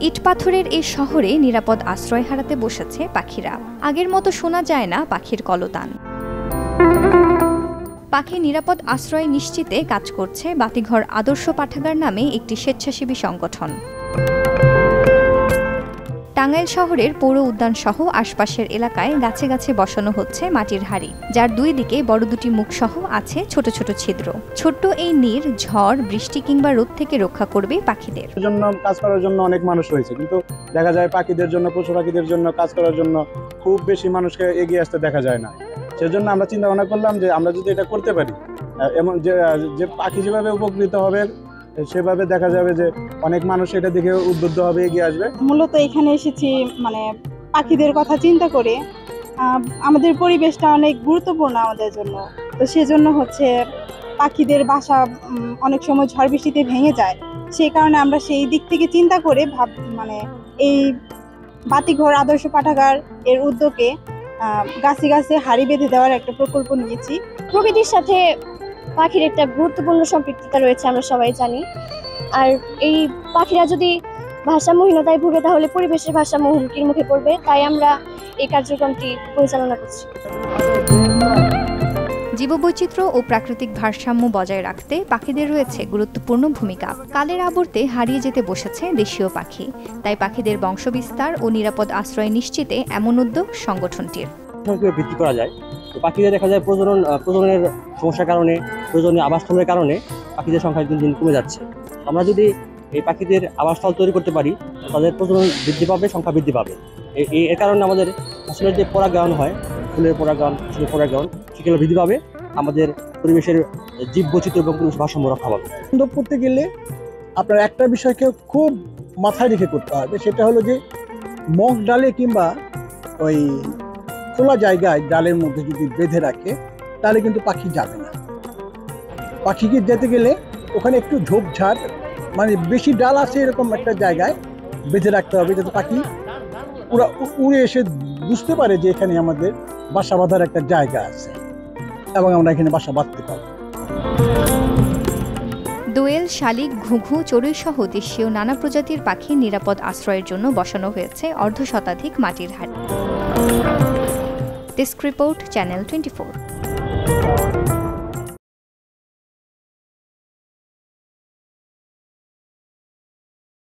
ইট পাথরের এই শহরে নিরাপদ আশ্রয় হারাতে বসেছে পাখিরা। আগের মতো শোনা যায় না পাখির কলতান। পাখি নিরাপদ আশ্রয় নিশ্চিতে কাজ করছে বাতিঘর আদর্শ পাঠাগার নামে একটি স্বেচ্ছাসেবী সংগঠন। টাঙ্গাইল শহরের পৌর উদ্যান সহ আশপাশের এলাকায় গাছে গাছে বসানো হচ্ছে মাটির হাড়ি, যার দুই দিকে বড় দুটি মুখ সহ আছে ছোট ছোট ছিদ্র। ছোট্ট এই নীড় ঝড়, বৃষ্টি কিংবা রোদ থেকে রক্ষা করবে পাখিদের। জন্য কাজ করার জন্য অনেক মানুষ রয়েছে, কিন্তু দেখা যায় পাখিদের জন্য, পশু পাখিদের জন্য কাজ করার জন্য খুব বেশি মানুষকে এগিয়ে আসতে দেখা যায় না। সেজন্য আমরা চিন্তা ভাবনা করলাম যে আমরা যদি এটা করতে পারি, এমন যে পাখি যেভাবে উপকৃত হবে সেভাবে দেখা যাবে যে অনেক মানুষ এটা দেখে উদ্বুদ্ধ হবে, এগিয়ে আসবে। মূলত এখানে এসেছি পাখিদের কথা চিন্তা করে। আমাদের পরিবেশটা অনেক গুরুত্বপূর্ণ আমাদের জন্য, তো সেজন্য পাখিদের বাসা অনেক সময় ঝড় বৃষ্টিতে ভেঙে যায়। সেই কারণে আমরা সেই দিক থেকে চিন্তা করে এই বাতিঘর আদর্শ পাঠাগার এর উদ্যোগে গাছে গাছে হাড়ি বেঁধে দেওয়ার একটা প্রকল্প নিয়েছি। প্রকৃতির সাথে পাখির একটা গুরুত্বপূর্ণ সম্পৃক্ততা রয়েছে, আমরা সবাই জানি। আর এই পাখিরা যদি ভারসাম্যহীনতায় ভুগে তাহলে পরিবেশের ভারসাম্য হুমকির মুখে পড়বে, তাই আমরা এই কার্যক্রমটি পরিচালনা করছি। জীববৈচিত্র্য ও প্রাকৃতিক ভারসাম্য বজায় রাখতে পাখিদের রয়েছে গুরুত্বপূর্ণ ভূমিকা। কালের আবর্তে হারিয়ে যেতে বসেছে দেশীয় পাখি, তাই পাখিদের বংশবিস্তার ও নিরাপদ আশ্রয় নিশ্চিতে এমন উদ্যোগ সংগঠনটির। ভিত্তি করা যায়, পাখিদের দেখা যায় প্রজননের সমস্যার কারণে, প্রয়োজনীয় আবাসস্থলের কারণে পাখিদের সংখ্যা দিন দিন কমে যাচ্ছে। আমরা যদি এই পাখিদের আবাসস্থল তৈরি করতে পারি, তাদের প্রজনন বৃদ্ধি পাবে, সংখ্যা বৃদ্ধি পাবে। এর কারণে আমাদের ফসলের যে পরাগায়ন হয়, ফুলের পরাগায়ন, ফসলের পরাগায়ন, সেগুলো বৃদ্ধি পাবে। আমাদের পরিবেশের জীববৈচিত্র্য এবং পরিবেশ ভারসাম্য রক্ষা পাবে। সুন্দর করতে গেলে আপনার একটা বিষয়কে খুব মাথায় রেখে করতে হবে, সেটা হলো যে মগ ডালে কিংবা ওই খোলা জায়গায় ডালের মধ্যে যদি বেঁধে রাখে তাহলে কিন্তু পাখি যাবে না। পাখিকে যেতে গেলে ওখানে একটু ঝোপঝাড় বেশি ডাল আছে এরকম একটা জায়গায় বেঁধে রাখতে হবে, যাতে পাখি পুরো উড়ে এসে বুঝতে পারে যে এখানে আমাদের বাসা বাঁধার একটা জায়গা আছে এবং আমরা এখানে বাসা বাঁধতে পারব। দোয়েল, শালিক, ঘুঘু, চড়ুই সহ দেশীয় নানা প্রজাতির পাখির নিরাপদ আশ্রয়ের জন্য বসানো হয়েছে অর্ধশতাধিক মাটির হাড়ি। Desk report, channel 24।